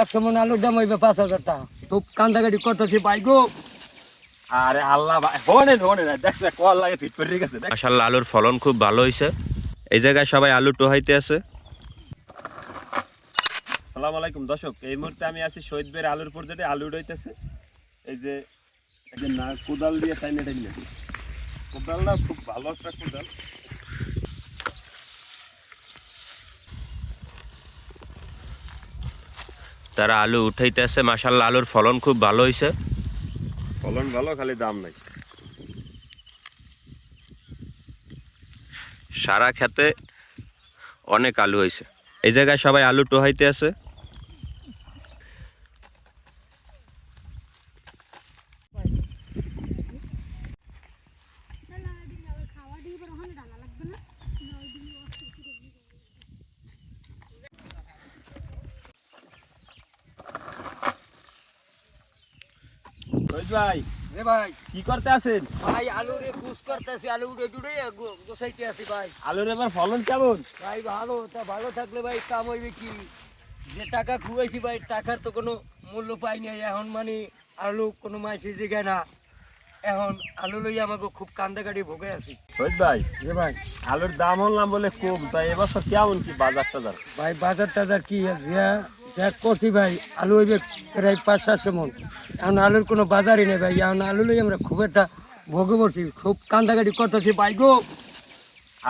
100 মন আলুর দাম হইবে 5,000 টাকা। তো কান্দাকাটি করতেছি ভাই গো। আরে আল্লাহ ভাই হনে দেখছে কল লাগে ফিট করে গেছে। মাশাআল্লাহ আলুর ফলন খুব ভালো হয়েছে। এই জায়গায় সবাই আলু টোহাইতে আছে। আসসালামু আলাইকুম দর্শক, এই মুহূর্তে আমি আছি শহীদ ভাইয়ের আলুর প্রজেক্টে। আলু উঠাইতেছে এই যে না কোদাল দিয়ে টাইনে কোদালটা খুব ভালো একটা কোদাল। তারা আলু উঠাইতে আছে। মাশাআল্লাহ আলুর ফলন খুব ভালো হয়েছে। ফলন ভালো, খালি দাম নাই। সারা খেতে অনেক আলু হয়েছে। এই জায়গায় সবাই আলু টোহাইতে আছে। শহীদ ভাই রে ভাই, কি করতে আছেন? ভাই আলু রে কুচ করতেছি, আলু উড়ে উড়ে গোছাইতে আছি ভাই। আলুর এবার ফলন কেমন? ভাই ভালো, তা ভালো থাকলে ভাই কাম হইবে কি? যে টাকা খুয়াইছি ভাই, টাকার তো কোনো মূল্য পাই নাই এখন। মানে আলু কোনো মাইসি জিগায় না। এখন আলু লই আমাকে খুব কান্দাকাটি ভোগে আছি। শহীদ ভাই রে ভাই, আলুর দাম হলাম বলে কম, তাই এবছর কেমন কি বাজার টাজার? ভাই বাজার টাজার কি যা করছি ভাই, আলু হইবে প্রায় 500-700 মন। এখন আলুর কোনো বাজারই নেই ভাই। এখন আলু লই আমরা খুব একটা ভোগে পড়ছি, খুব কান্দাকাটি করতেছি ভাই গো।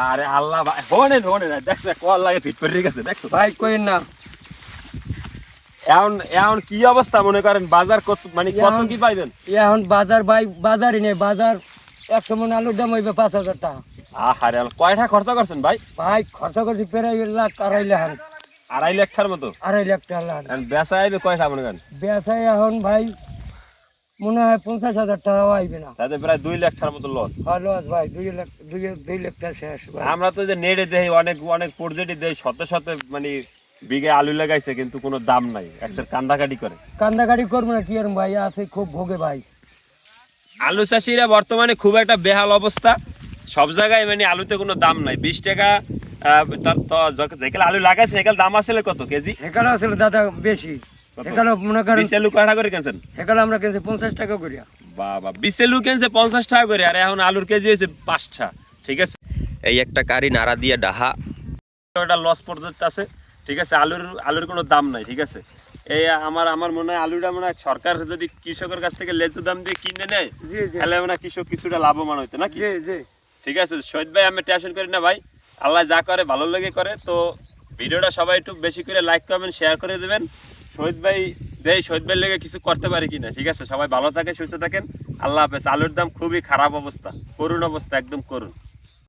আরে আল্লাহ ভাই হনে দেখছে কল লাগে ফিট করে গেছে। দেখছো ভাই কইেন না, এখন কি অবস্থা মনে করেন? বাজার কত মানে কত কি পাইবেন? এখন বাজার ভাই বাজারই নেই। বাজার 100 মন আলুর দাম হইবে 5,000 টাকা। আহারে কয়টা খরচা করছেন ভাই? ভাই খরচা করছি প্রায় 1,00,000-2,50,000। 2.5 লাখ মতো। 2,50,000 টাকা। বেচা আইবে কয়টা মনে করেন? বেচাই এখন ভাই মনে হয় 50,000 টাকাও আইবে না। তাতে প্রায় 2 লাখ মতো লস। ভালো আছে ভাই, 2 লাখ টাকা শেষ ভাই। আমরা তো যে নেড়ে দেই অনেক প্রজেক্টই দেই, শত মানে বিঘে আলু লাগাইছে কিন্তু কোনো দাম নাই, একসাথে কান্দাকাটি করে। কান্দাকাটি করবো না কি আর ভাই, আছে খুব ভোগে ভাই। আলু চাষিরা বর্তমানে খুব একটা বেহাল অবস্থা। সব জায়গায় মানে আলুতে কোনো দাম নাই। 20 টাকা যেখানে আলু লাগাইছে সেখানে দাম আসলে কত কেজি? এখানে আসলে দাদা বেশি। এখানে মনে করেন 20 আলু কয়টা করে কিনছেন? এখানে আমরা কিনছি 50 টাকা করিয়া। বাবা 20 আলু কিনছে 50 টাকা করে, আর এখন আলুর কেজি হয়েছে 5টা। ঠিক আছে, এই একটা কারি নাড়া দিয়ে ডাহা। একটা লস পর্যন্ত আছে। ঠিক আছে, আলুর কোনো দাম নাই। ঠিক আছে, এই আমার মনে হয় আলুটা মনে হয় সরকার যদি কৃষকের কাছ থেকে লেচু দাম দিয়ে কিনে নেয়, জি জি তাহলে মনে হয় কৃষক কিছুটা লাভবান হইতো নাকি? জি জি। ঠিক আছে শহীদ ভাই, আমি টেনশন করি না ভাই, আল্লাহ যা করে ভালো লেগে করে। তো ভিডিওটা সবাই একটু বেশি করে লাইক কমেন্ট শেয়ার করে দেবেন। শহীদ ভাই শহীদ ভাই লেগে কিছু করতে পারি কিনা। ঠিক আছে, সবাই ভালো থাকেন, সুস্থ থাকেন, আল্লাহ হাফেজ। আলুর দাম খুবই খারাপ অবস্থা, করুণ অবস্থা, একদম করুণ।